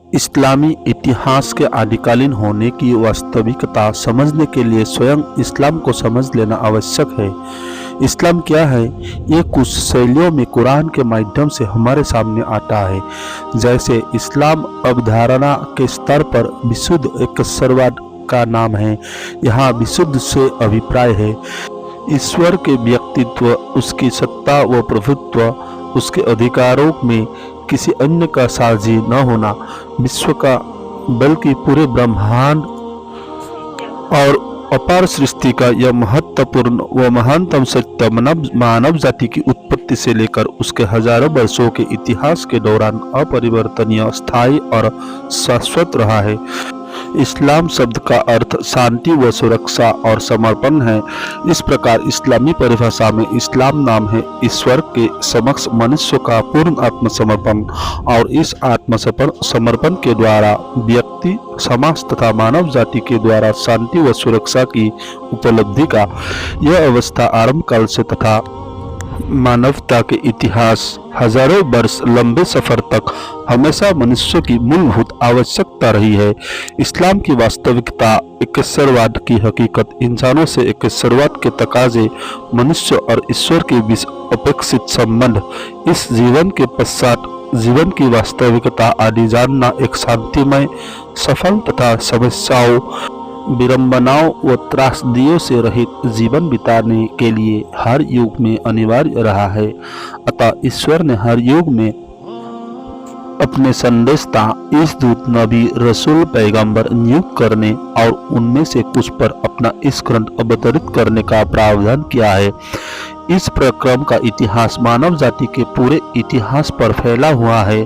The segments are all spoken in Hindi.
इस्लामी इतिहास के आदिकालीन होने की वास्तविकता समझने के लिए स्वयं इस्लाम को समझ लेना आवश्यक है। इस्लाम क्या है, ये कुछ शैलियों में कुरान के माध्यम से हमारे सामने आता है। जैसे इस्लाम अवधारणा के स्तर पर विशुद्ध एकस्वरवाद का नाम है। यहाँ विशुद्ध से अभिप्राय है ईश्वर के व्यक्तित्व, उसकी सत्ता व प्रभुत्व, उसके अधिकारों में किसी अन्य का साझी न होना, विश्व का बल्कि पूरे ब्रह्मांड और अपार सृष्टि का यह महत्वपूर्ण व महानतम सत्य मानव जाति की उत्पत्ति से लेकर उसके हजारों वर्षों के इतिहास के दौरान अपरिवर्तनीय, स्थायी और शाश्वत रहा है। इस्लाम शब्द का अर्थ शांति व सुरक्षा और समर्पण है। इस प्रकार इस्लामी परिभाषा में इस्लाम नाम है ईश्वर के समक्ष मनुष्य का पूर्ण आत्मसमर्पण, और इस आत्मसमर्पण के द्वारा व्यक्ति, समाज तथा मानव जाति के द्वारा शांति व सुरक्षा की उपलब्धि का यह अवस्था आरंभ काल से तथा मानवता के इतिहास हजारों वर्ष लंबे सफर तक हमेशा मनुष्य की मूलभूत आवश्यकता रही है। इस्लाम की वास्तविकता एकस्वरवाद की हकीकत, इंसानों से एकस्वरवाद के तकाजे, मनुष्य और ईश्वर के बीच अपेक्षित संबंध, इस जीवन के पश्चात जीवन की वास्तविकता आदि जानना एक शांतिमय, सफल तथा समस्याओं, विडंबनाओं व त्रासदियों से रहित जीवन बिताने के लिए हर युग में अनिवार्य रहा है। अतः ईश्वर ने हर युग में अपने संदेशता, इस दूत, नबी, रसूल, पैगंबर नियुक्त करने और उनमें से कुछ पर अपना इस ग्रंथ अवतरित करने का प्रावधान किया है। इस प्रक्रम का इतिहास मानव जाति के पूरे इतिहास पर फैला हुआ है।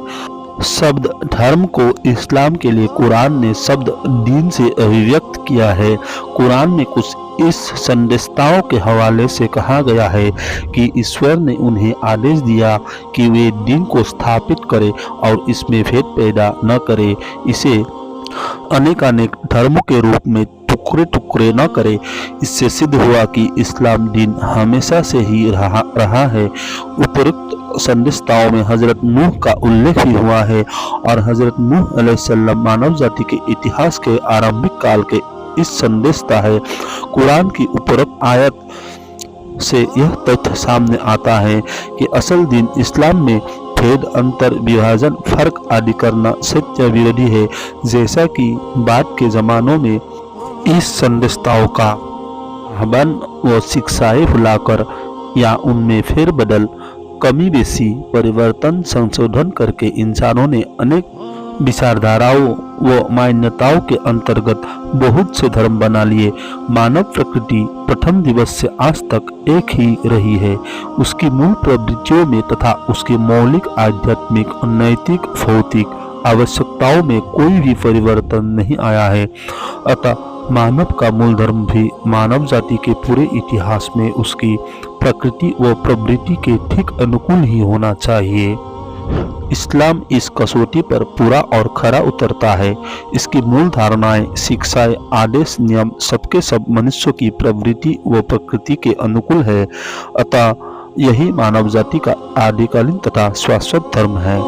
शब्द धर्म को इस्लाम के लिए कुरान ने शब्द दीन से अभिव्यक्त किया है। कुरान में कुछ इस संदेशताओं के हवाले से कहा गया है कि ईश्वर ने उन्हें आदेश दिया कि वे दीन को स्थापित करें और इसमें भेद पैदा न करें, इसे अनेकानेक धर्मों के रूप में टुकड़े टुकड़े न करे। इससे सिद्ध हुआ कि इस्लाम दीन हमेशा से ही रहा है। उपरोक्त संदेशताओं में हजरत नूह का उल्लेख भी हुआ है, और हजरत नूह अलैहिस्सलाम मानव जाति के इतिहास के आरंभिक काल के इस संदेशता है। कुरान की उपरोक्त आयत से यह तथ्य सामने आता है कि असल दीन इस्लाम में भेद, अंतर, विभाजन, फर्क आदि करना सत्य विरोधी है। जैसा कि बाद के जमानों में इस संदेशताओं का आह्वान व शिक्षाएं भुलाकर या उनमें फेरबदल, कमी बेसी, परिवर्तन, संशोधन करके इंसानों ने अनेक विचारधाराओं व मान्यताओं के अंतर्गत बहुत से धर्म बना लिए। मानव प्रकृति प्रथम दिवस से आज तक एक ही रही है। उसकी मूल प्रवृत्तियों में तथा उसकी मौलिक आध्यात्मिक, नैतिक, भौतिक आवश्यकताओं में कोई भी परिवर्तन नहीं आया है। अतः मानव का मूल धर्म भी मानव जाति के पूरे इतिहास में उसकी प्रकृति व प्रवृत्ति के ठीक अनुकूल ही होना चाहिए। इस्लाम इस कसौटी पर पूरा और खरा उतरता है। इसकी मूल धारणाएं, शिक्षाएं, आदेश, नियम सबके सब मनुष्य की प्रवृत्ति व प्रकृति के अनुकूल है। अतः यही मानव जाति का आदिकालीन तथा शाश्वत धर्म है।